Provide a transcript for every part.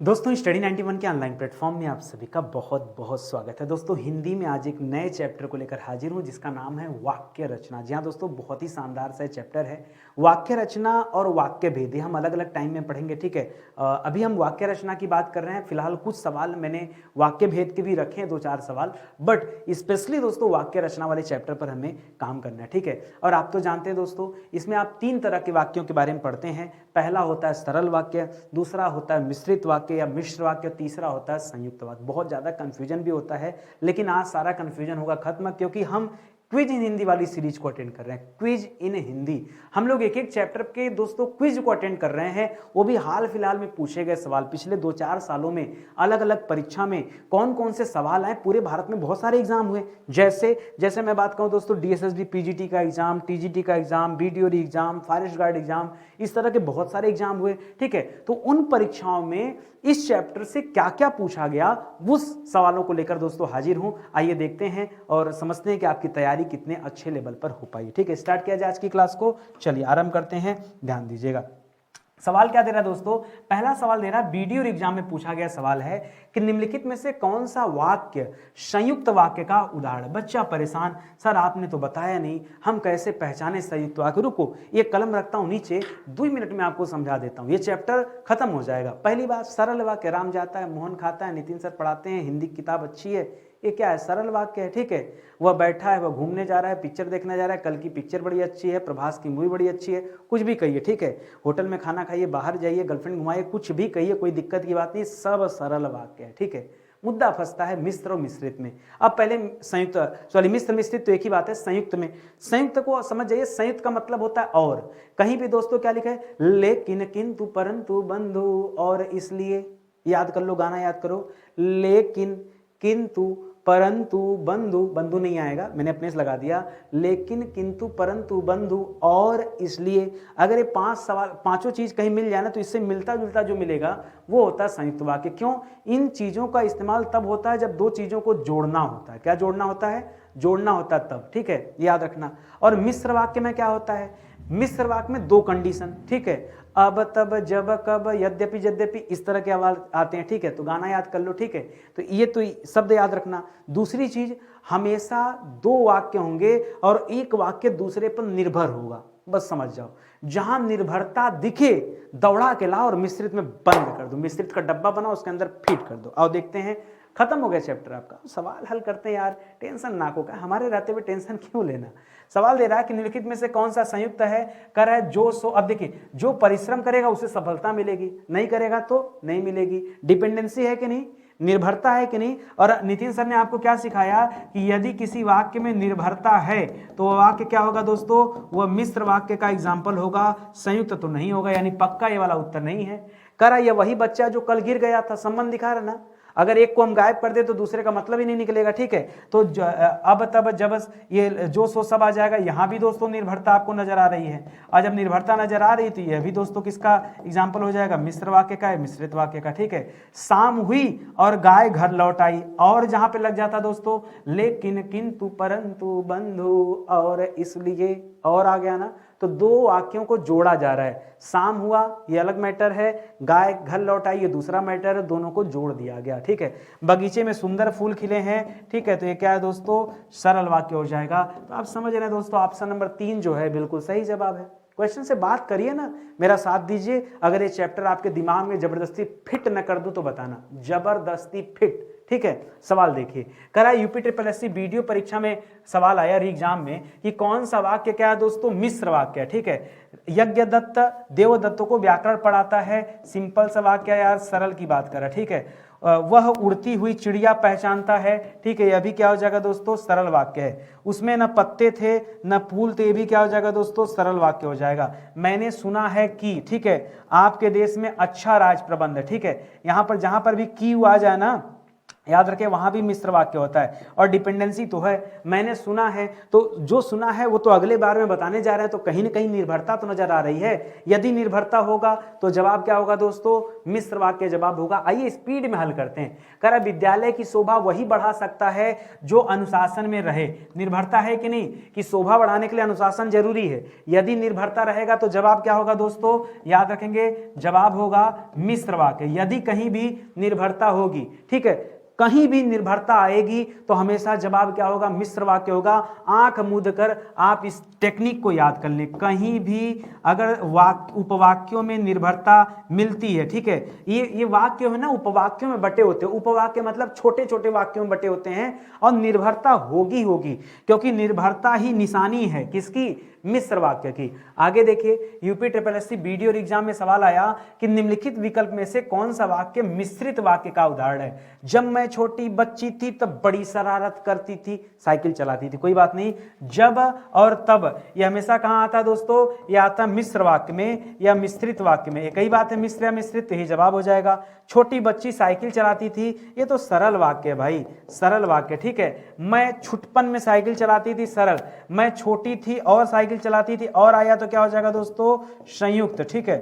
दोस्तों स्टडी 91 के online platform में आप सभी का बहुत बहुत स्वागत है। दोस्तों हिंदी में आज एक नए चैप्टर को लेकर हाजिर हूं जिसका नाम है वाक्य रचना। जी हाँ दोस्तों, बहुत ही शानदार सा चैप्टर है। वाक्य रचना और वाक्य भेद हम अलग अलग टाइम में पढ़ेंगे, ठीक है। अभी हम वाक्य रचना की बात कर रहे हैं। फिलहाल कुछ सवाल मैंने वाक्य भेद के भी रखे हैं, 2-4 सवाल, बट स्पेशली दोस्तों वाक्य रचना वाले चैप्टर पर हमें काम करना है, ठीक है। और आप तो जानते हैं दोस्तों, इसमें आप 3 तरह के वाक्यों के बारे में पढ़ते हैं। पहला होता है सरल वाक्य, दूसरा होता है मिश्रित वाक्य या मिश्र वाक्य, तीसरा होता है संयुक्त वाक्य। बहुत ज्यादा कंफ्यूजन भी होता है, लेकिन आज सारा कंफ्यूजन होगा खत्म, क्योंकि हम क्विज इन हिंदी वाली सीरीज को अटेंड कर रहे हैं। क्विज इन हिंदी, हम लोग एक एक चैप्टर के दोस्तों क्विज को अटेंड कर रहे हैं, वो भी हाल फिलहाल में पूछे गए सवाल। पिछले 2-4 सालों में अलग अलग परीक्षा में कौन कौन से सवाल आए, पूरे भारत में बहुत सारे एग्जाम हुए। जैसे मैं बात कहूं दोस्तों, डीएसएसबी पीजीटी का एग्जाम, टीजीटी का एग्जाम, बीडीओडी एग्जाम, फॉरेस्ट गार्ड एग्जाम, इस तरह के बहुत सारे एग्जाम हुए, ठीक है। तो उन परीक्षाओं में इस चैप्टर से क्या क्या पूछा गया, उस सवालों को लेकर दोस्तों हाजिर हूं। आइए देखते हैं और समझते हैं कि आपकी तैयारी कितने अच्छे लेवल पर हो पाई, ठीक है। स्टार्ट किया जाए आज की क्लास को, चलिए आरंभ करते हैं, ध्यान दीजिएगा। सवाल क्या दे रहा है दोस्तों? पहला सवाल दे रहा है, बीडीओ एग्जाम में पूछा गया सवाल है कि निम्नलिखित में से कौन सा वाक्य संयुक्त वाक्य का उदाहरण। बच्चा परेशान, सर आपने तो बताया नहीं, हम कैसे पहचाने संयुक्त वाक्य। रुको, ये कलम रखता हूं नीचे, 2 मिनट में आपको समझा देता हूं, ये चैप्टर खत्म हो जाएगा। पहली बात, सरल वाक्य, राम जाता है मोहन खाता है, नितिन सर पढ़ाते हैं, हिंदी किताब अच्छी है। ये क्या है? सरल वाक्य है, ठीक है। वह बैठा है, वह घूमने जा रहा है, पिक्चर देखने जा रहा है, कल की पिक्चर बड़ी अच्छी है, प्रभास की मूवी बड़ी अच्छी है, कुछ भी कहिए, ठीक है। होटल में खाना खाइए, बाहर जाइए, गर्लफ्रेंड घुमाइए, कुछ भी कहिए, कोई दिक्कत की बात नहीं, सब सरल वाक्य है, ठीक है। मुद्दा फंसता है मिश्र और मिश्रित में। अब पहले मिश्र मिश्रित तो एक ही बात है। संयुक्त में, संयुक्त को समझ जाइए, संयुक्त का मतलब होता है और। कहीं भी दोस्तों क्या लिखा है? लेकिन, किंतु, परंतु, बंधु और इसलिए। याद कर लो, गाना याद करो, लेकिन, किंतु, परंतु, बंधु, बंधु नहीं आएगा, मैंने अपने से लगा दिया, लेकिन, किंतु, परंतु, बंधु और इसलिए। अगर ये 5 सवाल, पांचों चीज कहीं मिल जाए ना, तो इससे मिलता जुलता जो मिलेगा वो होता है संयुक्त वाक्य। क्यों? इन चीजों का इस्तेमाल तब होता है जब 2 चीजों को जोड़ना होता है। क्या जोड़ना होता है? जोड़ना होता है तब, ठीक है, याद रखना। और मिश्र वाक्य में क्या होता है? मिश्र वाक्य में 2 कंडीशन, ठीक है, अब, तब, जब, कब, यद्यपि, यद्यपि, इस तरह के आवाज आते हैं, ठीक है। तो गाना याद कर लो, ठीक है। तो ये तो शब्द याद रखना। दूसरी चीज, हमेशा 2 वाक्य होंगे और एक वाक्य दूसरे पर निर्भर होगा, बस समझ जाओ। जहां निर्भरता दिखे दौड़ा के लाओ और मिश्रित में बंद कर दो, मिश्रित का डब्बा बनाओ, उसके अंदर फिट कर दो। आओ देखते हैं, खत्म हो गया चैप्टर आपका। सवाल हल करते हैं यार, टेंशन नाको का, हमारे रहते हुए टेंशन क्यों लेना। सवाल दे रहा है कि निम्नलिखित में से कौन सा संयुक्त है, कर रहा है जो सो। अब देखिए, जो परिश्रम करेगा उसे सफलता मिलेगी, नहीं करेगा तो नहीं मिलेगी। डिपेंडेंसी है कि नहीं, निर्भरता है कि नहीं। और नितिन सर ने आपको क्या सिखाया कि यदि किसी वाक्य में निर्भरता है तो वह वाक्य क्या होगा दोस्तों? वह मिश्र वाक्य का एग्जाम्पल होगा, संयुक्त तो नहीं होगा। यानी पक्का ये वाला उत्तर नहीं है। करा ये वही बच्चा जो कल गिर गया था, संबंध दिखा रहा ना। अगर एक को हम गायब कर दे तो दूसरे का मतलब ही नहीं निकलेगा, ठीक है। तो अब, तब, जब, ये जो सो सब आ जाएगा। यहां भी दोस्तों निर्भरता आपको नजर आ रही है, और जब निर्भरता नजर आ रही तो यह भी दोस्तों किसका एग्जाम्पल हो जाएगा? मिश्र वाक्य का, मिश्रित वाक्य का, ठीक है। शाम हुई और गाय घर लौट आई, और जहां पे लग जाता दोस्तों, लेकिन, किंतु, परंतु, बंधु और इसलिए, और आ गया ना। तो 2 वाक्यों को जोड़ा जा रहा है। शाम हुआ ये अलग मैटर है, गाय घर लौट आई ये दूसरा मैटर है, दोनों को जोड़ दिया गया, ठीक है। बगीचे में सुंदर फूल खिले हैं, ठीक है। तो ये क्या है दोस्तों? सरल वाक्य हो जाएगा। तो आप समझ रहे हैं दोस्तों, ऑप्शन नंबर 3 जो है बिल्कुल सही जवाब है। क्वेश्चन से बात करिए ना, मेरा साथ दीजिए। अगर ये चैप्टर आपके दिमाग में जबरदस्ती फिट न कर दूं तो बताना, जबरदस्ती फिट, ठीक है। सवाल देखिए, करा यूपी SSSC वीडियो परीक्षा में सवाल आया री एग्जाम में कि कौन सा वाक्य क्या है दोस्तों? मिश्र वाक्य, ठीक है। यज्ञदत्त देवदत्त को व्याकरण पढ़ाता है, सिंपल सा वाक्य यार, सरल की बात कर रहा है, ठीक है। वह उड़ती हुई चिड़िया पहचानता है, ठीक है। यह भी क्या हो जाएगा दोस्तों? सरल वाक्य है। उसमें न पत्ते थे न फूल थे, ये भी क्या हो जाएगा दोस्तों? सरल वाक्य हो जाएगा। मैंने सुना है कि, ठीक है, आपके देश में अच्छा राज प्रबंध है, ठीक है। यहां पर जहां पर भी की आ जाए ना, याद रखें वहां भी मिश्र वाक्य होता है। और डिपेंडेंसी तो है, मैंने सुना है, तो जो सुना है वो तो अगले बार में बताने जा रहे हैं, तो कहीं ना कहीं निर्भरता तो नजर आ रही है। यदि निर्भरता होगा तो जवाब क्या होगा दोस्तों, मिश्र वाक्य जवाब होगा। आइए स्पीड में हल करते हैं। कह रहा विद्यालय की शोभा वही बढ़ा सकता है जो अनुशासन में रहे। निर्भरता है कि नहीं, कि शोभा बढ़ाने के लिए अनुशासन जरूरी है। यदि निर्भरता रहेगा तो जवाब क्या होगा दोस्तों, याद रखेंगे जवाब होगा मिश्र वाक्य। यदि कहीं भी निर्भरता होगी, ठीक है, कहीं भी निर्भरता आएगी तो हमेशा जवाब क्या होगा, मिश्र वाक्य होगा। आंख मूंद कर आप इस टेक्निक को याद कर लें। कहीं भी अगर उपवाक्यों में निर्भरता मिलती है, ठीक है, ये वाक्य है ना उपवाक्यों में बटे होते हैं। उपवाक्य मतलब छोटे छोटे वाक्यों में बटे होते हैं, और निर्भरता होगी क्योंकि निर्भरता ही निशानी है किसकी, मिश्र वाक्य की। आगे देखिए, यूपी ट्रिपल एससी बीडी और एग्जाम में सवाल आया कि निम्नलिखित विकल्प में से कौन सा वाक्य मिश्रित वाक्य का उदाहरण है। जब मैं छोटी बच्ची थी तब बड़ी शरारत करती थी, साइकिल चलाती थी। कोई बात नहीं, जब और तब यह हमेशा कहां आता है दोस्तों, यह आता मिश्र वाक्य में या मिश्रित वाक्य में। एक ही बात है, मिश्र या मिश्रित, यही जवाब हो जाएगा। छोटी बच्ची साइकिल चलाती थी, ये तो सरल वाक्य है भाई, सरल वाक्य, ठीक है। मैं छुटपन में साइकिल चलाती थी, सरल। मैं छोटी थी और साइकिल चलाती थी, और आया तो क्या हो जाएगा दोस्तों, संयुक्त, ठीक है।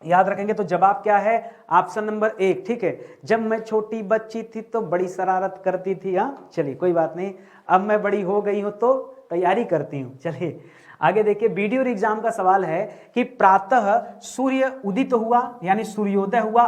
याद रखेंगे तो जवाब क्या है, ऑप्शन नंबर 1, ठीक है। जब मैं छोटी बच्ची थी तो बड़ी शरारत करती थी। हाँ चलिए कोई बात नहीं, अब मैं बड़ी हो गई हूं तो तैयारी करती हूं। चलिए आगे देखिए, बीडी और एग्जाम का सवाल है कि प्रातः सूर्य उदित हुआ यानी सूर्योदय हुआ,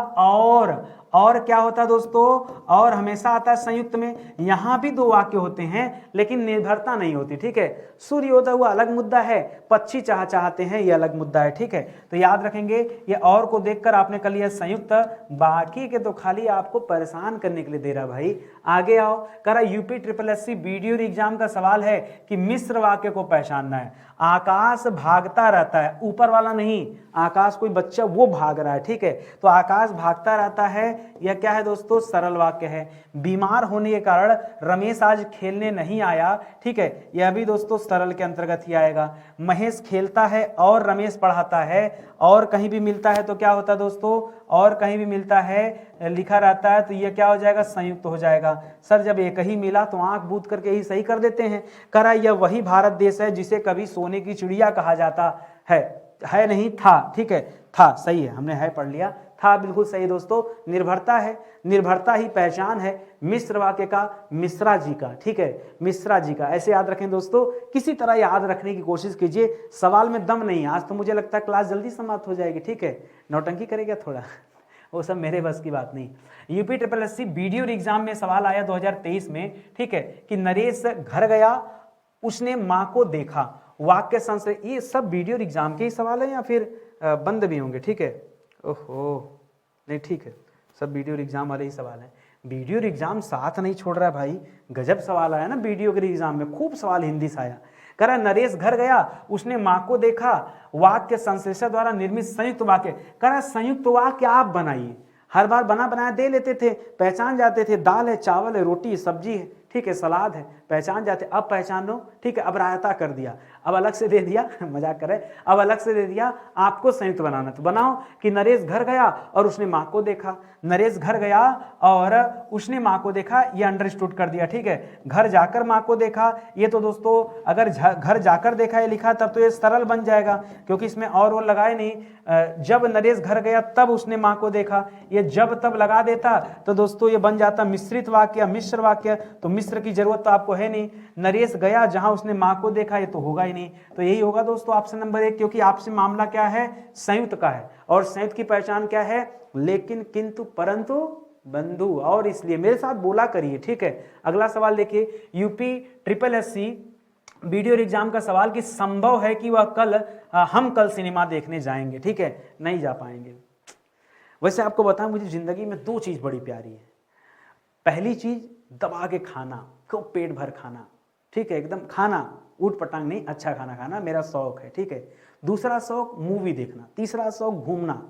और क्या होता है दोस्तों, और हमेशा आता है संयुक्त में। यहां भी दो वाक्य होते हैं लेकिन निर्भरता नहीं होती, ठीक है। सूर्योदय हुआ अलग मुद्दा है, पक्षी चाहते हैं ये अलग मुद्दा है, ठीक है। तो याद रखेंगे ये और को देखकर आपने कर लिया संयुक्त, बाकी के तो खाली आपको परेशान करने के लिए दे रहा भाई। आगे आओ, कह रहा यूपी ट्रिपल एससी बीडी और एग्जाम का सवाल है कि मिश्र वाक्य को पहचानना है। आकाश भागता रहता है, ऊपर वाला नहीं, आकाश कोई बच्चा वो भाग रहा है, ठीक है। तो आकाश भागता रहता है, यह क्या है दोस्तों, सरल वाक्य है। बीमार होने के कारण रमेश आज खेलने नहीं आया, ठीक है, यह भी दोस्तों सरल के अंतर्गत ही आएगा। महेश खेलता है और रमेश पढ़ाता है, और कहीं भी मिलता है तो क्या होता है दोस्तों, और कहीं भी मिलता है लिखा रहता है तो यह क्या हो जाएगा, संयुक्त हो जाएगा। सर जब एक ही मिला तो आंख बूद करके ही सही कर देते हैं। कह रहा यह वही भारत देश है जिसे कभी सोने की चिड़िया कहा जाता है नहीं था, ठीक है, था सही है, हमने है पढ़ लिया, था बिल्कुल सही दोस्तों। निर्भरता है, निर्भरता ही पहचान है मिश्र वाक्य का, मिश्रा जी का, ठीक है, मिश्रा जी का। ऐसे याद रखें दोस्तों, किसी तरह याद रखने की कोशिश कीजिए। सवाल में दम नहीं है आज, तो मुझे लगता है क्लास जल्दी समाप्त हो जाएगी, ठीक है। नौटंकी करेगा थोड़ा वो सब मेरे बस की बात नहीं। यूपी ट्रिपल एससी बीडी और एग्जाम में सवाल आया 2023 में, ठीक है, कि नरेश घर गया, उसने मां को देखा, वाक्य संश्लेष। ये सब वीडियो एग्जाम के ही सवाल है या फिर बंद भी होंगे, ठीक है। ओहो नहीं, ठीक है, सब वीडियो एग्जाम वाले ही सवाल हैं। वीडियो एग्जाम साथ नहीं छोड़ रहा है भाई, गजब सवाल आया ना वीडियो के एग्जाम में, खूब सवाल हिंदी से आया। कह रहा नरेश घर गया, उसने मां को देखा, वाक्य संश्लेषण द्वारा निर्मित संयुक्त वाक्य। कह रहा संयुक्त वाक्य आप बनाइए, हर बार बना बनाया दे लेते थे, पहचान जाते थे, दाल है, चावल है, रोटी है, सब्जी है, ठीक है, सलाद है, पहचान जाते। अब पहचान लो, ठीक है, अब रायता कर दिया, अब अलग से दे दिया मजाक कर रहे, अब अलग से दे दिया, आपको संयुक्त बनाना। तो बनाओ कि नरेश घर गया और उसने मां को देखा, नरेश घर गया और उसने मां को देखा, ये अंडरस्टूड कर दिया, ठीक है। घर जाकर मां को देखा, ये तो दोस्तों अगर घर जाकर देखा ये लिखा तब तो ये सरल बन जाएगा, क्योंकि इसमें और वो लगाए नहीं। जब नरेश घर गया तब उसने मां को देखा, ये जब तब लगा देता तो दोस्तों ये बन जाता मिश्रित वाक्य, मिश्र वाक्य। तो मिश्र की जरूरत तो आपको है नहीं। नरेश गया जहां उसने मां को देखा, ये तो होगा ही नहीं। तो यही होगा दोस्तों ऑप्शन नंबर 1, क्योंकि आपसे मामला क्या है, संयुक्त का है, और संयुक्त की पहचान क्या है, लेकिन, किंतु, परंतु, बंधु, और इसलिए मेरे साथ बोला करिए, ठीक है। अगला सवाल देखिए, UP triple SC video exam का सवाल कि संभव है कि हम कल सिनेमा देखने जाएंगे, ठीक है, नहीं जा पाएंगे। वैसे आपको बताऊं, मुझे जिंदगी में 2 चीज बड़ी प्यारी है। पहली चीज दबा के खाना, खूब पेट भर खाना, ठीक है, एकदम खाना, ऊट पटांग नहीं, अच्छा खाना खाना मेरा शौक है, ठीक है। दूसरा शौक मूवी देखना, तीसरा शौक घूमना।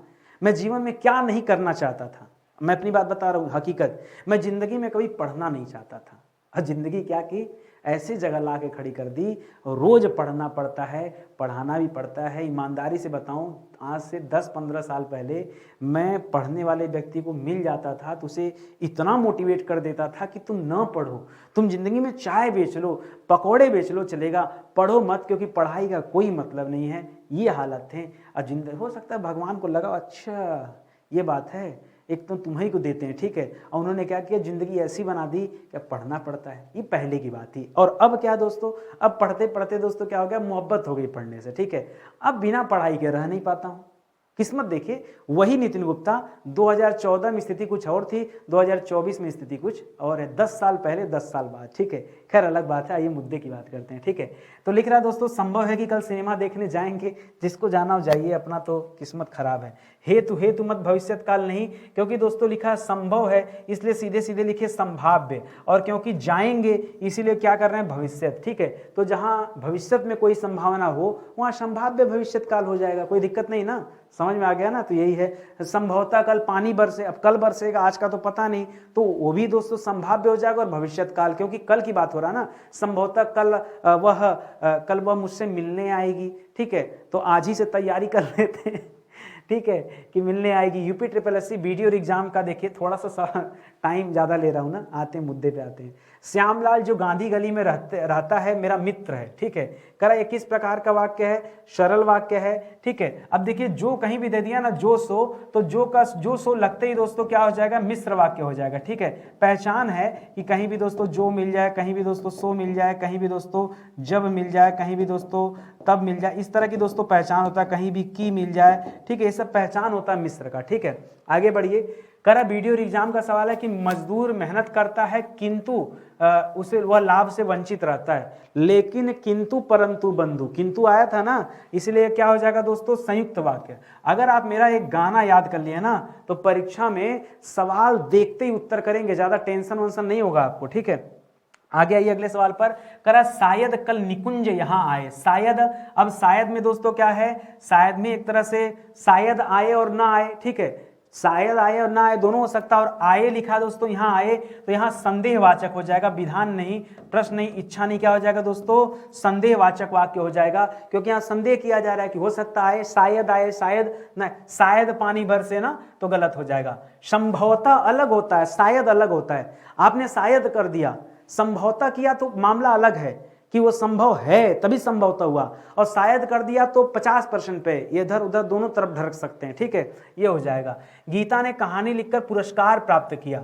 मैं जीवन में क्या नहीं करना चाहता था, मैं अपनी बात बता रहा हूँ, हकीकत। मैं जिंदगी में कभी पढ़ना नहीं चाहता था, और जिंदगी क्या की, ऐसी जगह ला के खड़ी कर दी। रोज पढ़ना पड़ता है, पढ़ाना भी पड़ता है। ईमानदारी से बताऊं, आज से 10-15 साल पहले मैं पढ़ने वाले व्यक्ति को मिल जाता था तो उसे इतना मोटिवेट कर देता था कि तुम न पढ़ो, तुम जिंदगी में चाय बेच लो, पकौड़े बेच लो, चलेगा, पढ़ो मत, क्योंकि पढ़ाई का कोई मतलब नहीं है। ये हालत थे। और जिंदगी हो सकता है भगवान को लगा अच्छा ये बात है, एक तो तुम्हें को देते हैं, ठीक है। और उन्होंने क्या किया, जिंदगी ऐसी बना दी कि पढ़ना पड़ता है। ये पहले की बात थी। और अब क्या दोस्तों, अब पढ़ते पढ़ते दोस्तों क्या हो गया, मोहब्बत हो गई पढ़ने से, ठीक है। अब बिना पढ़ाई के रह नहीं पाता हूँ। किस्मत देखिए, वही नितिन गुप्ता 2014 में स्थिति कुछ और थी, 2024 में स्थिति कुछ और है। 10 साल पहले 10 साल बाद, ठीक है। खैर अलग बात है, आइए मुद्दे की बात करते हैं, ठीक है। तो लिख रहा है दोस्तों, संभव है कि कल सिनेमा देखने जाएंगे, जिसको जाना हो जाइए, अपना तो किस्मत खराब है। हेतु मत भविष्यत काल नहीं, क्योंकि दोस्तों लिखा संभव है, इसलिए सीधे सीधे लिखे संभाव्य, और क्योंकि जाएंगे इसीलिए क्या कर रहे हैं, भविष्यत, ठीक है। तो जहां भविष्यत में कोई संभावना हो वहां संभाव्य भविष्यत काल हो जाएगा, कोई दिक्कत नहीं ना, समझ में आ गया ना। तो यही है, संभवतः कल पानी बरसे, अब कल बरसेगा, आज का तो पता नहीं, तो वो भी दोस्तों संभाव्य हो जाएगा। और भविष्यत काल, क्योंकि कल की बात हो रहा है ना, संभवतः कल वह मुझसे मिलने आएगी, ठीक है। तो आज ही से तैयारी कर लेते हैं, ठीक है, कि मिलने आएगी। यूपी SSSC वीडियो एग्जाम का देखिए, थोड़ा सा टाइम ज़्यादा ले रहा हूँ ना, आते हैं मुद्दे पे आते हैं। श्यामलाल जो गांधी गली में रहता है मेरा मित्र है, ठीक है। करा ये किस प्रकार का वाक्य है, सरल वाक्य है, ठीक है। अब देखिए, जो कहीं भी दे दिया ना, जो सो, तो जो सो लगते ही दोस्तों क्या हो जाएगा, मिश्र वाक्य हो जाएगा, ठीक है। पहचान है कि कहीं भी दोस्तों जो मिल जाए, कहीं भी दोस्तों सो मिल जाए, कहीं भी दोस्तों जब मिल जाए, कहीं भी दोस्तों तब मिल जाए, इस तरह की दोस्तों पहचान होता है। कहीं भी की मिल जाए, ठीक है, ये सब पहचान होता है मिश्र का, ठीक है। आगे बढ़िए। करा वीडियो एग्जाम का सवाल है कि मजदूर मेहनत करता है किंतु उसे वह लाभ से वंचित रहता है, लेकिन किंतु परंतु बंधु, किंतु आया था ना, इसलिए क्या हो जाएगा दोस्तों, संयुक्त वाक्य। अगर आप मेरा एक गाना याद कर लिए ना, तो परीक्षा में सवाल देखते ही उत्तर करेंगे, ज्यादा टेंशन वंशन नहीं होगा आपको, ठीक है। आगे आइए अगले सवाल पर। करा शायद कल निकुंज यहां आए, शायद, अब शायद में दोस्तों क्या है, शायद में एक तरह से शायद आए और ना आए, ठीक है। शायद आए और ना आए दोनों हो सकता है। और आए लिखा दोस्तों, यहां आए तो यहां संदेहवाचक हो जाएगा, विधान नहीं, प्रश्न नहीं, इच्छा नहीं, क्या हो जाएगा दोस्तों, संदेहवाचक वाक्य हो जाएगा, क्योंकि यहां संदेह किया जा रहा है कि हो सकता है आए, शायद नहीं, शायद पानी बरसे ना, तो गलत हो जाएगा। संभवतः अलग होता है, शायद अलग होता है। आपने शायद कर दिया, संभवतः किया तो मामला अलग है कि वो संभव है तभी संभवतः हुआ, और शायद कर दिया तो 50% पे इधर उधर दोनों तरफ ढरक सकते हैं, ठीक है, ये हो जाएगा। गीता ने कहानी लिखकर पुरस्कार प्राप्त किया,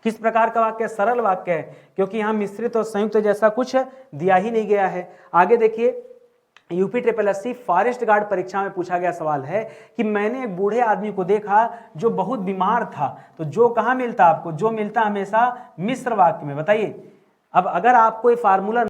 किस प्रकार का वाक्य, सरल वाक्य है, क्योंकि यहां मिश्रित और संयुक्त जैसा कुछ दिया ही नहीं गया है। आगे देखिए, यूपी SSSC फॉरेस्ट गार्ड परीक्षा में पूछा गया सवाल है कि मैंने एक बूढ़े आदमी को देखा जो बहुत बीमार था, तो जो कहां मिलता आपको, जो मिलता हमेशा मिश्र वाक्य में, बताइए। अब अगर आपको ये फार्मूला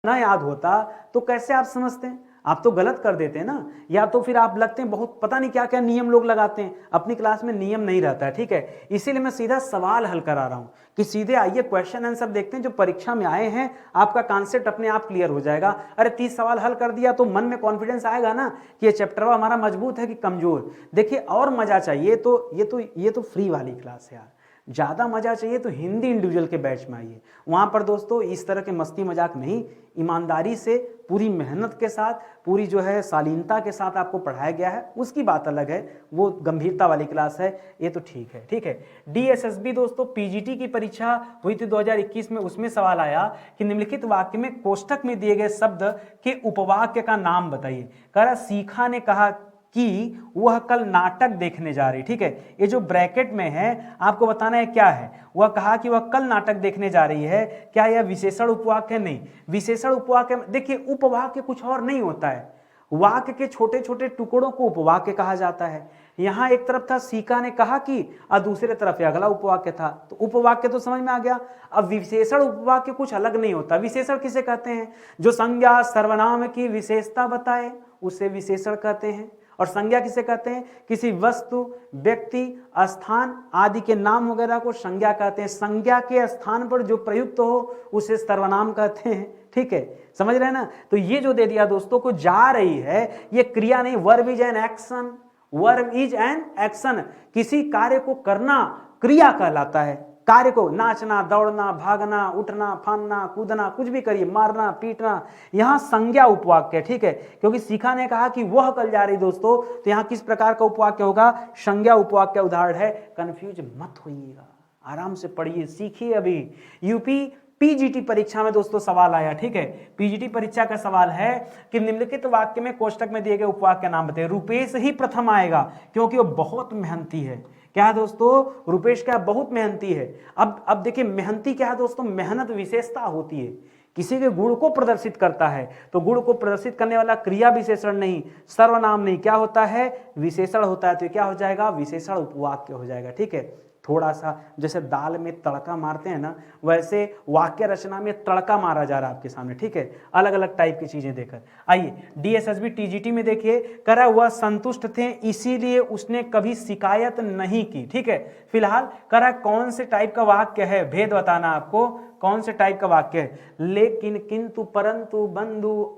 ना याद होता तो कैसे आप समझते हैं, आप तो गलत कर देते हैं ना, या तो फिर आप लगते हैं बहुत, पता नहीं क्या क्या नियम लोग लगाते हैं, अपनी क्लास में नियम नहीं रहता है, ठीक है। इसीलिए मैं सीधा सवाल हल करा रहा हूं कि सीधे आइए क्वेश्चन आंसर देखते हैं जो परीक्षा में आए हैं, आपका कॉन्सेप्ट अपने आप क्लियर हो जाएगा। अरे 30 सवाल हल कर दिया तो मन में कॉन्फिडेंस आएगा ना कि ये चैप्टर हमारा मजबूत है कि कमजोर। देखिए, और मजा चाहिए तो ये तो फ्री वाली क्लास है यार, ज़्यादा मजा चाहिए तो हिंदी इंडिविजुअल के बैच में आइए। वहाँ पर दोस्तों इस तरह के मस्ती मजाक नहीं, ईमानदारी से पूरी मेहनत के साथ, पूरी जो है शालीनता के साथ आपको पढ़ाया गया है, उसकी बात अलग है, वो गंभीरता वाली क्लास है, ये तो ठीक है, ठीक है। DSSB दोस्तों PGT की परीक्षा हुई थी 2021 में, उसमें सवाल आया कि निम्नलिखित वाक्य में कोष्टक में दिए गए शब्द के उपवाक्य का नाम बताइए। कह सीखा ने कहा कि वह कल नाटक देखने जा रही, ठीक है। ये जो ब्रैकेट में है आपको बताना है क्या है, वह कहा कि वह कल नाटक देखने जा रही है, क्या यह विशेषण उपवाक्य, नहीं, विशेषण उपवाक्य, देखिए उपवाक्य कुछ और नहीं होता है, वाक्य के छोटे छोटे टुकड़ों को उपवाक्य कहा जाता है। यहां एक तरफ था सीखा ने कहा कि, और दूसरे तरफ अगला उपवाक्य था, तो उपवाक्य तो समझ में आ गया। अब विशेषण उपवाक्य कुछ अलग नहीं होता। विशेषण किसे कहते हैं, जो संज्ञा सर्वनाम की विशेषता बताए उसे विशेषण कहते हैं। और संज्ञा किसे कहते हैं, किसी वस्तु, व्यक्ति, स्थान आदि के नाम वगैरह को संज्ञा कहते हैं। संज्ञा के स्थान पर जो प्रयुक्त हो उसे सर्वनाम कहते हैं, ठीक है, समझ रहे हैं ना। तो ये जो दे दिया दोस्तों को जा रही है, ये क्रिया नहीं, verb is an action, verb is an action, किसी कार्य को करना क्रिया कहलाता है, कार्य को, नाचना, दौड़ना, भागना, उठना, फानना, कूदना, कुछ भी करिए, मारना, पीटना, यहाँ संज्ञा उपवाक्य, ठीक है, क्योंकि सीखा ने कहा कि वह कल जा रही दोस्तों, तो यहाँ किस प्रकार का उपवाक्य होगा, संज्ञा उपवाक्य उदाहरण है। कंफ्यूज मत होइएगा, आराम से पढ़िए, सीखिए। अभी यूपी पीजीटी परीक्षा में दोस्तों सवाल आया, ठीक है, पीजीटी परीक्षा का सवाल है कि निम्नलिखित वाक्य में कोष्टक में दिए गए उपवाक्य का नाम बताइए। रुपेश ही प्रथम आएगा क्योंकि वो बहुत मेहनती है। क्या है दोस्तों, रुपेश क्या बहुत मेहनती है। अब देखिए मेहनती क्या है दोस्तों, मेहनत विशेषता होती है, किसी के गुण को प्रदर्शित करता है, तो गुण को प्रदर्शित करने वाला क्रिया विशेषण नहीं, सर्वनाम नहीं, क्या होता है, विशेषण होता है। तो क्या हो जाएगा, विशेषण उपवाक्य हो जाएगा, ठीक है। थोड़ा सा जैसे दाल में तड़का मारते हैं ना, वैसे वाक्य रचना में तड़का मारा जा रहा है आपके सामने, ठीक है, अलग अलग टाइप की चीजें देकर। आइए डीएसएसबी टीजीटी में देखिए, करा हुआ संतुष्ट थे इसीलिए उसने कभी शिकायत नहीं की, ठीक है। फिलहाल करा कौन से टाइप का वाक्य है, भेद बताना आपको, कौन से टाइप का वाक्य है। लेकिन, किंतु, परंतु, बंधु,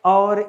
और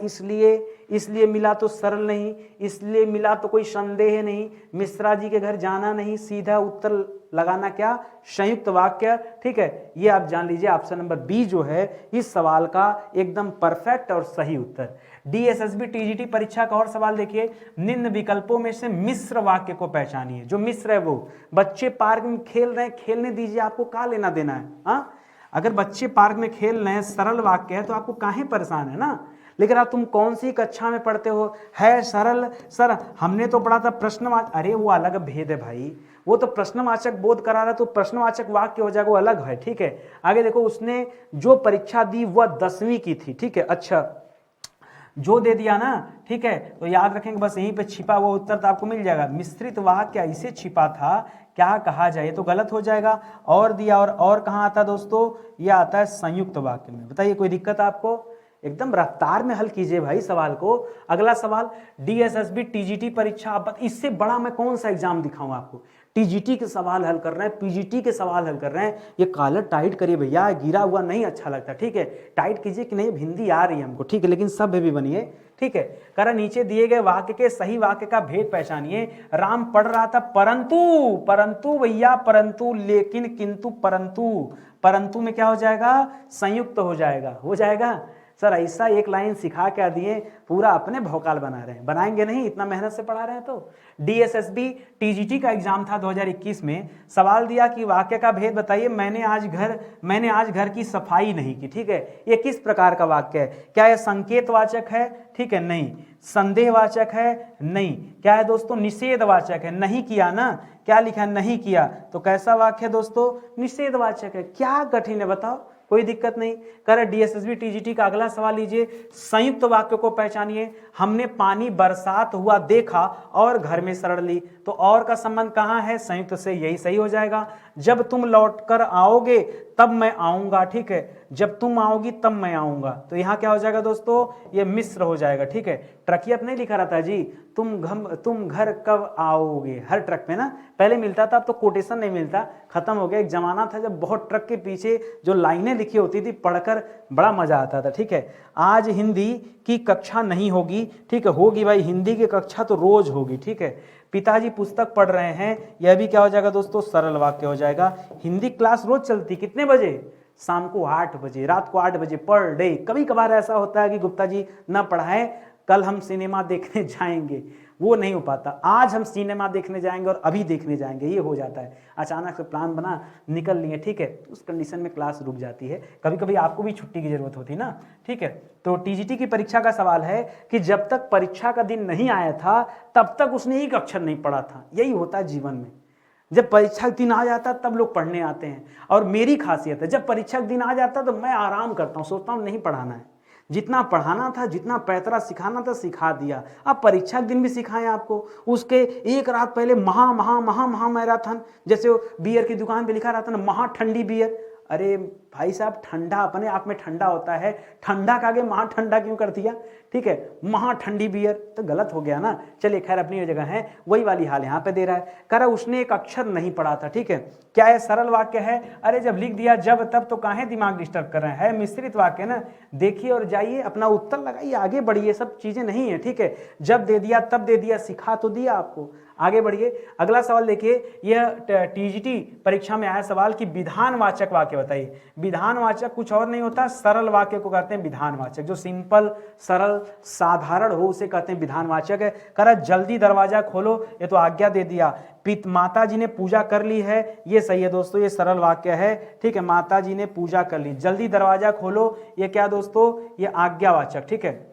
इसलिए मिला तो सरल नहीं, इसलिए मिला तो कोई संदेह नहीं, मिश्रा जी के घर जाना नहीं, सीधा उत्तर लगाना क्या, संयुक्त वाक्य, ठीक है। ये आप जान लीजिए, ऑप्शन नंबर बी जो है इस सवाल का एकदम परफेक्ट और सही उत्तर। डीएसएसबी टीजीटी परीक्षा का और सवाल देखिए, निम्न विकल्पों में से मिश्र वाक्य को पहचानिए। जो मिश्र है वो, बच्चे पार्क में खेल रहे हैं, खेलने दीजिए, आपको क्या लेना देना है, हाँ। अगर बच्चे पार्क में खेल रहे हैं, सरल वाक्य है, तो आपको काहे परेशान है ना। लेकिन आप तुम कौन सी कक्षा में पढ़ते हो, है सरल, सर हमने तो पढ़ा था प्रश्नवाचक, अरे वो अलग भेद है भाई, वो तो प्रश्नवाचक बोध करा रहा, तो प्रश्नवाचक वाक्य हो जाएगा, वो अलग है, ठीक है। आगे देखो, उसने जो परीक्षा दी वह 10वीं की थी, ठीक है। अच्छा, जो दे दिया ना, ठीक है, तो याद रखेंगे, बस यहीं पे छिपा हुआ उत्तर तो आपको मिल जाएगा। मिश्रित वाक्य ऐसे छिपा था, क्या कहा जाए, तो गलत हो जाएगा। और दिया, और कहाँ आता दोस्तों, यह आता है संयुक्त वाक्य में। बताइए कोई दिक्कत आपको, एकदम रफ्तार में हल कीजिए भाई सवाल को। अगला सवाल, डीएसएसबी टीजीटी परीक्षा, इससे बड़ा मैं कौन सा एग्जाम दिखाऊं आपको। टीजीटी के सवाल हल कर रहे हैं, पीजीटी के सवाल हल कर रहे हैं, ये कॉलर टाइट करिए भैया, गिरा हुआ नहीं अच्छा लगता, ठीक है, टाइट कीजिए कि नहीं, हिंदी आ रही है हमको, ठीक है, लेकिन सभ्य भी बनिए, ठीक है। करा नीचे दिए गए वाक्य के सही वाक्य का भेद पहचानिए। राम पढ़ रहा था परंतु भैया, परंतु, लेकिन, किंतु, परंतु में क्या हो जाएगा, संयुक्त हो जाएगा। सर ऐसा एक लाइन सिखा क्या दिए, पूरा अपने भौकाल बना रहे हैं, बनाएंगे नहीं, इतना मेहनत से पढ़ा रहे हैं। तो डीएसएसबी टीजीटी का एग्जाम था 2021 में, सवाल दिया कि वाक्य का भेद बताइए, मैंने आज घर की सफाई नहीं की, ठीक है। ये किस प्रकार का वाक्य है, क्या यह संकेतवाचक है, ठीक है, नहीं। संदेहवाचक है, नहीं। क्या है दोस्तों, निषेधवाचक है, नहीं किया ना, क्या लिखा है, नहीं किया, तो कैसा वाक्य है दोस्तों, निषेधवाचक है। क्या कठिन है बताओ, कोई दिक्कत नहीं। कर डीएसएसबी टीजीटी का अगला सवाल लीजिए, संयुक्त वाक्य को पहचानिए। हमने पानी बरसात हुआ देखा और घर में सड़ ली, तो और का संबंध कहाँ है, संयुक्त से, यही सही हो जाएगा। जब तुम लौटकर आओगे तब मैं आऊंगा, ठीक है, जब तुम आओगी तब मैं आऊंगा, तो यहाँ क्या हो जाएगा दोस्तों, ये मिश्र हो जाएगा, ठीक है। ट्रकिया पे नहीं लिखा रहता जी, तुम घर कब आओगे, हर ट्रक पे ना पहले मिलता था, अब तो कोटेशन नहीं मिलता, खत्म हो गया। एक जमाना था जब बहुत ट्रक के पीछे जो लाइनें लिखी होती थी, पढ़कर बड़ा मजा आता था, ठीक है। आज हिंदी की कक्षा नहीं होगी, ठीक है, होगी भाई, हिंदी की कक्षा तो रोज होगी, ठीक है। पिताजी पुस्तक पढ़ रहे हैं, यह भी क्या हो जाएगा दोस्तों, सरल वाक्य हो जाएगा। हिंदी क्लास रोज चलती, कितने बजे, शाम को 8 बजे, रात को 8 बजे पर डे। कभी कभार ऐसा होता है कि गुप्ता जी ना पढ़ाएं, कल हम सिनेमा देखने जाएंगे, वो नहीं हो पाता, आज हम सिनेमा देखने जाएंगे और अभी देखने जाएंगे, ये हो जाता है। अचानक से प्लान बना, निकल लिए, ठीक है, उस कंडीशन में क्लास रुक जाती है। कभी कभी आपको भी छुट्टी की जरूरत होती है ना, ठीक है। तो टीजीटी की परीक्षा का सवाल है कि जब तक परीक्षा का दिन नहीं आया था तब तक उसने एक अक्षर नहीं पढ़ा था। यही होता है जीवन में, जब परीक्षा का दिन आ जाता तब लोग पढ़ने आते हैं। और मेरी खासियत है, जब परीक्षा का दिन आ जाता तो मैं आराम करता हूँ, सोचता हूँ नहीं पढ़ाना है, जितना पढ़ाना था, जितना पैतरा सिखाना था सिखा दिया। अब परीक्षा के दिन भी सिखाएं आपको, उसके एक रात पहले महा मैराथन, जैसे बियर की दुकान पे लिखा रहता ना, महा ठंडी बियर। अरे भाई साहब, ठंडा अपने आप में ठंडा होता है, ठंडा का आगे महा ठंडा क्यों कर दिया, ठीक है, महा ठंडी बियर, तो गलत हो गया ना। चलिए खैर, अपनी जगह है, वही वाली हाल यहाँ पे दे रहा है। कह रहा उसने एक अक्षर नहीं पढ़ा था, ठीक है। क्या है, सरल वाक्य है, अरे जब लिख दिया जब तब तो काहे दिमाग डिस्टर्ब कर रहे हैं, है मिश्रित वाक्य ना। देखिए और जाइए, अपना उत्तर लगाइए, आगे बढ़िए, सब चीजें नहीं है, ठीक है। जब दे दिया तब दे दिया, सिखा तो दिया आपको। आगे बढ़िए, अगला सवाल देखिए, यह टीजीटी परीक्षा में आया सवाल कि विधानवाचक वाक्य बताइए। विधानवाचक कुछ और नहीं होता, सरल वाक्य को कहते हैं विधानवाचक, जो सिंपल सरल साधारण हो उसे कहते हैं विधानवाचक है। करा जल्दी दरवाजा खोलो, ये तो आज्ञा दे दिया। माता जी ने पूजा कर ली है, ये सही है दोस्तों, ये सरल वाक्य है, ठीक है, माता जी ने पूजा कर ली। जल्दी दरवाजा खोलो, ये क्या दोस्तों, ये आज्ञावाचक, ठीक है।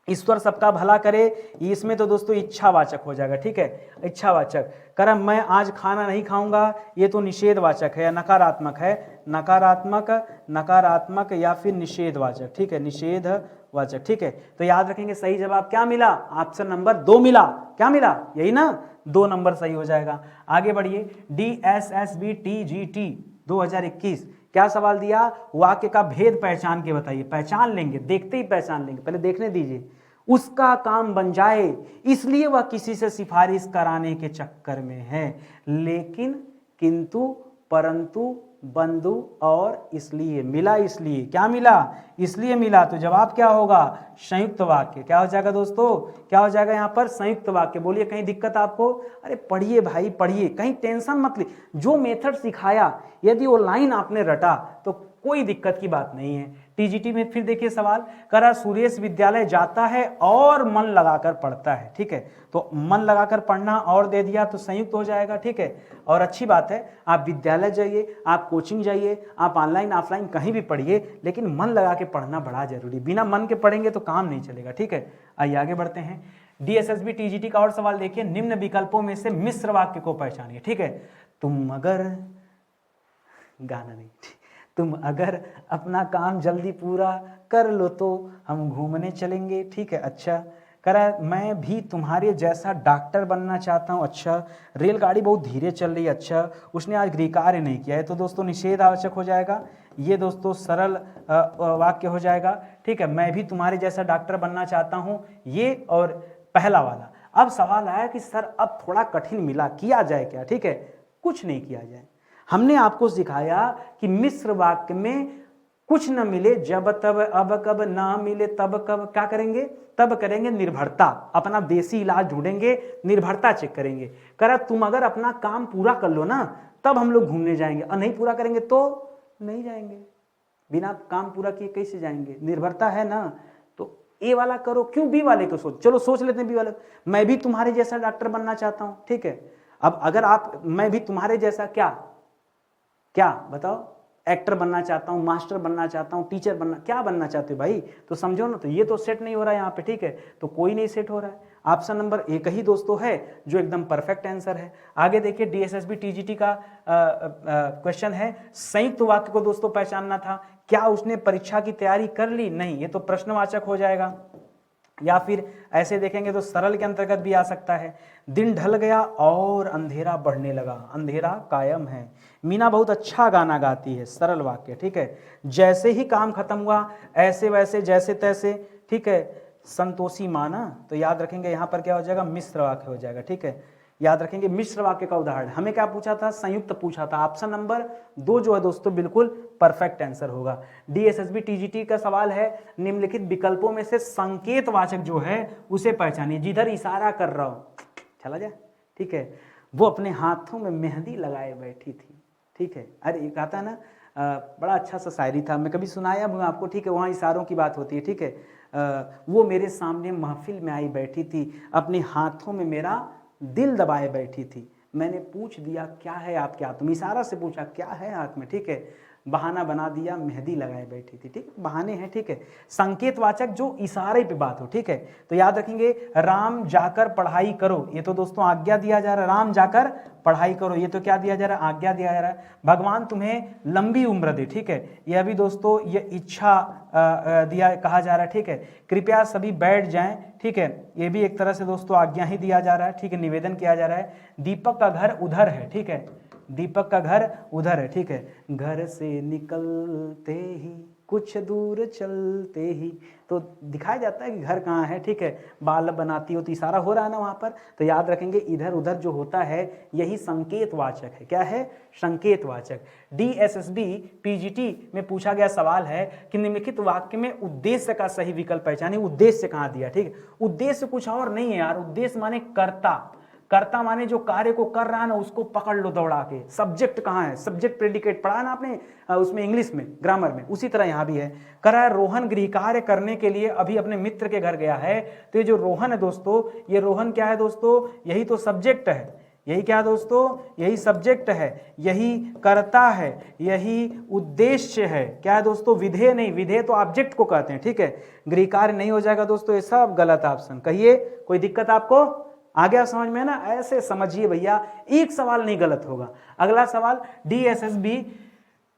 ईश्वर सबका भला करे, इसमें तो दोस्तों इच्छावाचक हो जाएगा, ठीक है, इच्छावाचक। कर मैं आज खाना नहीं खाऊंगा, ये तो निषेधवाचक है या नकारात्मक है, नकारात्मक, नकारात्मक या फिर निषेधवाचक, ठीक है, निषेधवाचक, ठीक है। तो याद रखेंगे सही जवाब क्या मिला, ऑप्शन नंबर 2 मिला। क्या मिला, यही ना, 2 नंबर सही हो जाएगा। आगे बढ़िए, DSSB TGT 2021 क्या सवाल दिया, वाक्य का भेद पहचान के बताइए। पहचान लेंगे, देखते ही पहचान लेंगे, पहले देखने दीजिए। उसका काम बन जाए इसलिए वह किसी से सिफारिश कराने के चक्कर में है, लेकिन, किंतु, परंतु, बंधु और इसलिए मिला, इसलिए क्या मिला, इसलिए मिला। तो जवाब क्या होगा, संयुक्त वाक्य। क्या हो जाएगा दोस्तों, क्या हो जाएगा यहाँ पर, संयुक्त वाक्य। बोलिए कहीं दिक्कत आपको, अरे पढ़िए भाई पढ़िए, कहीं टेंशन मत ली। जो मेथड सिखाया यदि वो लाइन आपने रटा तो कोई दिक्कत की बात नहीं है। टीजीटी में फिर देखिए सवाल, करा सुरेश विद्यालय जाता है और मन लगाकर पढ़ता है, ठीक है। तो मन लगाकर पढ़ना और दे दिया तो संयुक्त हो जाएगा, ठीक है। और अच्छी बात है, आप विद्यालय जाइए, आप कोचिंग जाइए, आप ऑनलाइन ऑफलाइन कहीं भी पढ़िए, लेकिन मन लगा के पढ़ना बड़ा जरूरी। बिना मन के पढ़ेंगे तो काम नहीं चलेगा, ठीक है। आइए आगे बढ़ते हैं। DSSB TGT का और सवाल देखिए, निम्न विकल्पों में से मिश्र वाक्य को पहचानिए, ठीक है। तुम अगर, गाना नहीं, तुम अगर अपना काम जल्दी पूरा कर लो तो हम घूमने चलेंगे, ठीक है। अच्छा, करा मैं भी तुम्हारे जैसा डॉक्टर बनना चाहता हूँ। अच्छा, रेलगाड़ी बहुत धीरे चल रही है। अच्छा, उसने आज गृह कार्य नहीं किया है, तो दोस्तों निषेधावाचक हो जाएगा। ये दोस्तों सरल वाक्य हो जाएगा, ठीक है। मैं भी तुम्हारे जैसा डॉक्टर बनना चाहता हूँ, ये और पहला वाला। अब सवाल आया कि सर अब थोड़ा कठिन मिला, किया जाए क्या, ठीक है। कुछ नहीं किया जाए, हमने आपको सिखाया कि मिश्र वाक्य में कुछ न मिले जब तब अब कब, ना मिले तब कब, क्या करेंगे, तब करेंगे निर्भरता। अपना देसी इलाज ढूंढेंगे, निर्भरता चेक करेंगे। करा तुम अगर अपना काम पूरा कर लो ना तब हम लोग घूमने जाएंगे, और नहीं पूरा करेंगे तो नहीं जाएंगे। बिना काम पूरा किए कैसे जाएंगे, निर्भरता है ना। तो ए वाला करो, क्यों बी वाले को सोच, चलो सोच लेते हैं बी वाले। मैं भी तुम्हारे जैसा डॉक्टर बनना चाहता हूं, ठीक है। अब अगर आप, मैं भी तुम्हारे जैसा क्या क्या बताओ, एक्टर बनना चाहता हूं, मास्टर बनना चाहता हूं, टीचर बनना, क्या बनना चाहते हो भाई, तो समझो ना। तो ये तो सेट नहीं हो रहा है यहाँ पे, ठीक है। तो कोई नहीं सेट हो रहा है। ऑप्शन नंबर एक ही दोस्तों है जो एकदम परफेक्ट आंसर है। आगे देखिए, DSSB TGT का क्वेश्चन है, संयुक्त वाक्य को दोस्तों पहचानना था। क्या उसने परीक्षा की तैयारी कर ली, नहीं, ये तो प्रश्नवाचक हो जाएगा। या फिर ऐसे देखेंगे तो सरल के अंतर्गत भी आ सकता है। दिन ढल गया और अंधेरा बढ़ने लगा, अंधेरा कायम है। मीना बहुत अच्छा गाना गाती है, सरल वाक्य, ठीक है। जैसे ही काम खत्म हुआ, ऐसे वैसे जैसे तैसे, ठीक है। संतोषी माना, तो याद रखेंगे यहाँ पर क्या हो जाएगा, मिश्र वाक्य हो जाएगा, ठीक है। याद रखेंगे मिश्र वाक्य का उदाहरण। हमें क्या पूछा था, संयुक्त पूछा था। ऑप्शन नंबर 2 जो है दोस्तों बिल्कुल परफेक्ट आंसर होगा। DSSB TGT का सवाल है, निम्नलिखित विकल्पों में से संकेतवाचक जो है उसे पहचानिए। जिधर इशारा कर रहा हूं चला जाए, ठीक है। वो अपने हाथों में मेहंदी लगाए बैठी थी, ठीक है। अरे एक आता है ना, बड़ा अच्छा सा शायरी था, मैं कभी सुनाया हूँ आपको, ठीक है। वहाँ इशारों की बात होती है, ठीक है। वो मेरे सामने महफिल में आई बैठी थी, अपने हाथों में मेरा दिल दबाए बैठी थी। मैंने पूछ दिया क्या है आपके हाथ में, इशारा से पूछा क्या है हाथ में, ठीक है। बहाना बना दिया, मेहंदी लगाए बैठी थी, ठीक है। बहाने हैं, ठीक है। संकेतवाचक जो इशारे पे बात हो, ठीक है। तो याद रखेंगे, राम जाकर पढ़ाई करो, ये तो दोस्तों आज्ञा दिया जा रहा है। राम जाकर पढ़ाई करो, ये तो क्या दिया जा रहा है, आज्ञा दिया जा रहा है। भगवान तुम्हें लंबी उम्र दे, ठीक है। यह भी दोस्तों ये इच्छा दिया कहा जा रहा है, ठीक है। कृपया सभी बैठ जाएं, ठीक है। ये भी एक तरह से दोस्तों आज्ञा ही दिया जा रहा है, ठीक है, निवेदन किया जा रहा है। दीपक का घर उधर है, ठीक है। दीपक का घर उधर है, ठीक है। घर से निकलते ही कुछ दूर चलते ही, तो दिखाया जाता है कि घर कहाँ है, ठीक है। बाल बनाती हो तो इशारा हो रहा है ना वहाँ पर। तो याद रखेंगे इधर उधर जो होता है यही संकेतवाचक है। क्या है, संकेतवाचक। DSSB PGT में पूछा गया सवाल है कि निम्नलिखित वाक्य में उद्देश्य का सही विकल्प पहचानिए। उद्देश्य कहाँ दिया, ठीक है। उद्देश्य कुछ और नहीं है यार, उद्देश्य माने कर्ता। कर्ता माने जो कार्य को कर रहा है ना उसको पकड़ लो दौड़ा के। सब्जेक्ट कहाँ है, सब्जेक्ट प्रेडिकेट पढ़ा है ना आपने उसमें इंग्लिश में ग्रामर में, उसी तरह यहाँ भी है। कर रहा है रोहन गृह कार्य करने के लिए अभी अपने मित्र के घर गया है। तो ये जो रोहन है दोस्तों, ये रोहन क्या है दोस्तों, यही तो सब्जेक्ट है। यही क्या है दोस्तों, यही सब्जेक्ट है, यही कर्ता है, यही उद्देश्य है। क्या है दोस्तों, विधेय नहीं, विधेय तो ऑब्जेक्ट को कहते हैं, ठीक है। गृह कार्य नहीं हो जाएगा दोस्तों, ये सब गलत ऑप्शन। कहिए कोई दिक्कत आपको, आ गया समझ में ना? ऐसे समझिए भैया, एक सवाल नहीं गलत होगा। अगला सवाल DSSB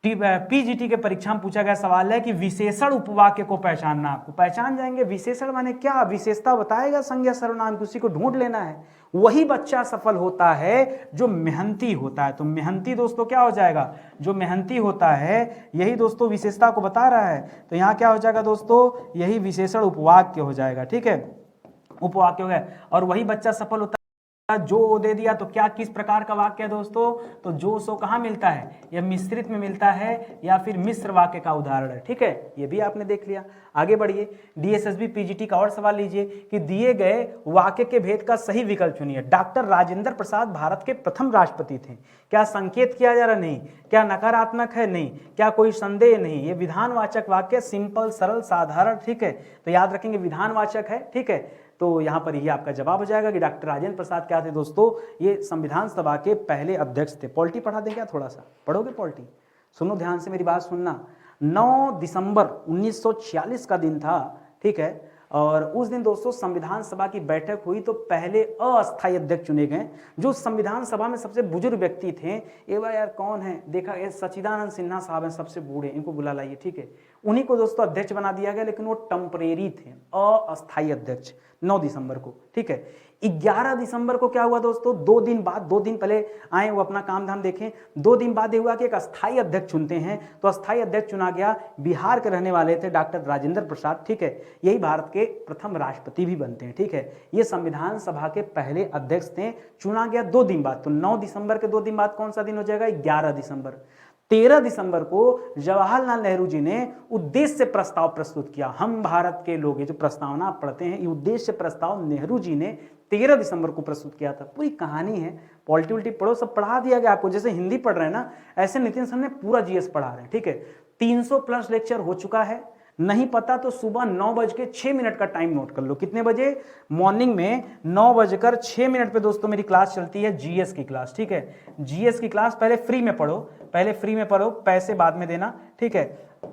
PGT के परीक्षा में पूछा गया सवाल है कि विशेषण उपवाक्य को पहचानना। आपको पहचान जाएंगे, विशेषण माने क्या, विशेषता बताएगा संज्ञा सर्वनाम, किसी को ढूंढ लेना है। वही बच्चा सफल होता है जो मेहनती होता है। तो मेहनती दोस्तों क्या हो जाएगा, जो मेहनती होता है, यही दोस्तों विशेषता को बता रहा है। तो यहाँ क्या हो जाएगा दोस्तों, यही विशेषण उपवाक्य हो जाएगा, ठीक है, उपवाक्य हो गया। और वही बच्चा सफल होता है जो दे दिया। तो क्या किस प्रकार का वाक्य है दोस्तों, तो जो सो कहाँ मिलता है, यह मिश्रित में मिलता है या फिर मिश्र वाक्य का उदाहरण है, ठीक है, ये भी आपने देख लिया। आगे बढ़िए, DSSB PGT का और सवाल लीजिए कि दिए गए वाक्य के भेद का सही विकल्प चुनिए। डॉक्टर राजेंद्र प्रसाद भारत के प्रथम राष्ट्रपति थे। क्या संकेत किया जा रहा, नहीं। क्या नकारात्मक है, नहीं। क्या कोई संदेह, नहीं। ये विधानवाचक वाक्य, सिंपल, सरल, साधारण, ठीक है। तो याद रखेंगे विधानवाचक है, ठीक है। तो यहाँ पर ये आपका जवाब हो जाएगा कि डॉक्टर राजेंद्र प्रसाद क्या थे दोस्तों, ये संविधान सभा के पहले अध्यक्ष थे। पॉलिटी पढ़ा दें क्या, थोड़ा सा पढ़ोगे पॉलिटी? सुनो ध्यान से, मेरी बात सुनना। 9 दिसंबर 1946 का दिन था, ठीक है। और उस दिन दोस्तों संविधान सभा की बैठक हुई, तो पहले अस्थायी अध्यक्ष चुने गए। जो संविधान सभा में सबसे बुजुर्ग व्यक्ति थे, ये बार यार कौन है, देखा ये सच्चिदानंद सिन्हा साहब हैं, सबसे बूढ़े, इनको बुला लाइए, ठीक है। उन्हीं को दोस्तों अध्यक्ष बना दिया गया, लेकिन वो टेम्परेरी थे, अस्थायी अध्यक्ष। 9 दिसंबर को, ठीक है। 11 दिसंबर को क्या हुआ दोस्तों, 2 दिन बाद, 2 दिन पहले आए वो अपना काम धाम देखें, 2 दिन बाद ये हुआ कि एक अस्थायी अध्यक्ष चुनते हैं। तो अस्थायी अध्यक्ष चुना गया, बिहार के रहने वाले थे डॉक्टर राजेंद्र प्रसाद, ठीक है। यही भारत के प्रथम राष्ट्रपति भी बनते हैं, ठीक है। ये संविधान सभा के पहले अध्यक्ष थे, चुना गया 2 दिन बाद। तो 9 दिसंबर के 2 दिन बाद कौन सा दिन हो जाएगा, 11 दिसंबर। 13 दिसंबर को जवाहरलाल नेहरू जी ने उद्देश्य प्रस्ताव प्रस्तुत किया। हम भारत के लोग, ये जो प्रस्तावना आप पढ़ते हैं, ये उद्देश्य प्रस्ताव नेहरू जी ने 13 दिसंबर को प्रस्तुत किया था। पूरी कहानी है, पॉलिटी उल्टी पढ़ो, सब पढ़ा दिया गया आपको। जैसे हिंदी पढ़ रहे हैं ना, ऐसे नितिन सर ने पूरा GS पढ़ा रहे हैं, ठीक है। 300 प्लस लेक्चर हो चुका है। नहीं पता तो सुबह 9:06 का टाइम नोट कर लो। कितने बजे, मॉर्निंग में 9:06 पे दोस्तों मेरी क्लास चलती है, GS की क्लास, ठीक है। GS की क्लास पहले फ्री में पढ़ो, पहले फ्री में पढ़ो, पैसे बाद में देना, ठीक है।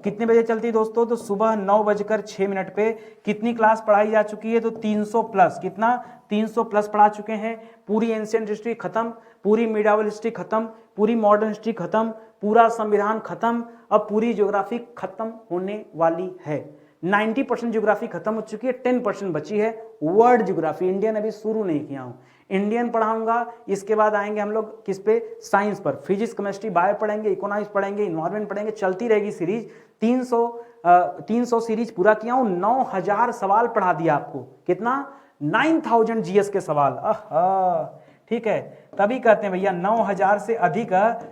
कितने बजे चलती है दोस्तों, तो सुबह 9:06 पे कितनी क्लास पढ़ाई जा चुकी है, तो 300 प्लस, कितना, 300 प्लस पढ़ा चुके हैं। पूरी एंशिएंट हिस्ट्री खत्म, पूरी मिडावल हिस्ट्री खत्म, पूरी मॉडर्न हिस्ट्री खत्म, पूरा संविधान खत्म, अब पूरी ज्योग्राफी खत्म होने वाली है। 90% ज्योग्राफी खत्म हो चुकी है, 10% बची है वर्ल्ड ज्योग्राफी। इंडियन अभी शुरू नहीं किया हूं, इंडियन पढ़ाऊंगा। इसके बाद आएंगे हम लोग किस पे, साइंस पर, फिजिक्स, केमिस्ट्री, बायो पढ़ेंगे, इकोनॉमिक्स पढ़ेंगे, इन्वायरमेंट पढ़ेंगे, चलती रहेगी सीरीज। 300 सीरीज पूरा किया हूं, 9000 सवाल पढ़ा दिया आपको। कितना, 9000 GS के सवाल, ठीक है। तभी कहते हैं भैया 9000 से अधिक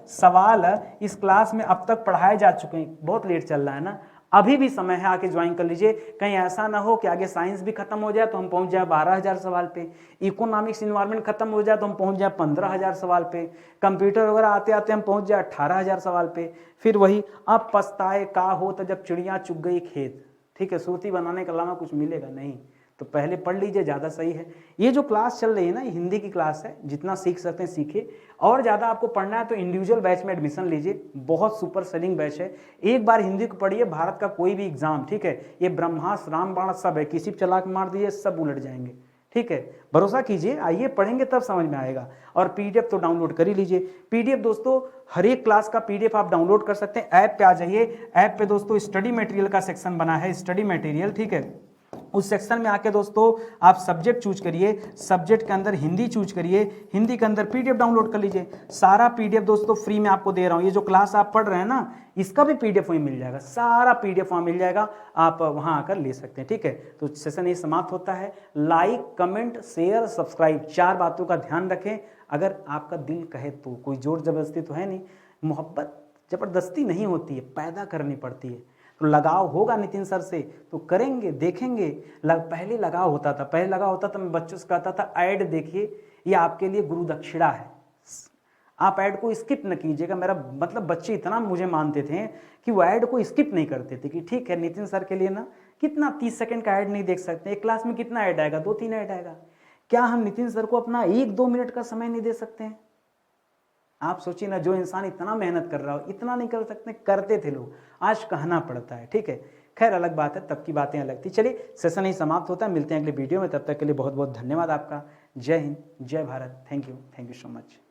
सवाल इस क्लास में अब तक पढ़ाए जा चुके हैं। बहुत लेट चल रहा है ना, अभी भी समय है, आके ज्वाइन कर लीजिए। कहीं ऐसा ना हो कि आगे साइंस भी खत्म हो जाए तो हम पहुंच जाए 12000 सवाल पे, इकोनॉमिक्स इन्वायरमेंट खत्म हो जाए तो हम पहुंच जाए 15000 सवाल पे, कंप्यूटर वगैरह आते आते हम पहुंच जाए 18000 सवाल पे। फिर वही, अब पछताए का हो तो जब चिड़िया चुग गई खेत, ठीक है। सूरती बनाने के अलावा कुछ मिलेगा नहीं, तो पहले पढ़ लीजिए, ज़्यादा सही है। ये जो क्लास चल रही है ना, ये हिंदी की क्लास है, जितना सीख सकते हैं सीखिए। और ज़्यादा आपको पढ़ना है तो इंडिविजुअल बैच में एडमिशन लीजिए, बहुत सुपर सेलिंग बैच है। एक बार हिंदी को पढ़िए, भारत का कोई भी एग्जाम, ठीक है, ये ब्रह्मास्त्र रामबाण सब है, किसी भी चलाक मार दीजिए सब उलट जाएंगे, ठीक है। भरोसा कीजिए, आइए पढ़ेंगे तब समझ में आएगा। और PDF तो डाउनलोड कर ही लीजिए। PDF दोस्तों हर एक क्लास का PDF आप डाउनलोड कर सकते हैं। ऐप पे आ जाइए, ऐप पे दोस्तों स्टडी मटेरियल का सेक्शन बना है, स्टडी मटेरियल, ठीक है। उस सेक्शन में आके दोस्तों आप सब्जेक्ट चूज करिए, सब्जेक्ट के अंदर हिंदी चूज करिए, हिंदी के अंदर PDF डाउनलोड कर लीजिए। सारा PDF दोस्तों फ्री में आपको दे रहा हूँ। ये जो क्लास आप पढ़ रहे हैं ना, इसका भी PDF वहीं मिल जाएगा, सारा PDF वहाँ मिल जाएगा, आप वहाँ आकर ले सकते हैं, ठीक है। तो सेशन ये समाप्त होता है। लाइक, कमेंट, शेयर, सब्सक्राइब, 4 बातों का ध्यान रखें। अगर आपका दिल कहे तो, कोई जोर जबरदस्ती तो है नहीं, मोहब्बत जबरदस्ती नहीं होती है, पैदा करनी पड़ती है। तो लगाव होगा नितिन सर से तो करेंगे, देखेंगे। पहले लगाव होता था, मैं बच्चों से कहता था ऐड देखिए, ये आपके लिए गुरु दक्षिणा है। आप ऐड को स्किप न कीजिएगा। मेरा मतलब बच्चे इतना मुझे मानते थे कि वो ऐड को स्किप नहीं करते थे कि ठीक है नितिन सर के लिए ना कितना 30 सेकंड का ऐड नहीं देख सकते, एक क्लास में कितना ऐड आएगा, 2-3 ऐड आएगा, क्या हम नितिन सर को अपना 1-2 मिनट का समय नहीं दे सकते हैं? आप सोचिए ना, जो इंसान इतना मेहनत कर रहा हो, इतना नहीं कर सकते? करते थे लोग, आज कहना पड़ता है। ठीक है, खैर अलग बात है, तब की बातें अलग थी। चलिए सेशन ही समाप्त होता है, मिलते हैं अगले वीडियो में, तब तक के लिए बहुत बहुत धन्यवाद आपका। जय हिंद, जय Bharat, thank you so much.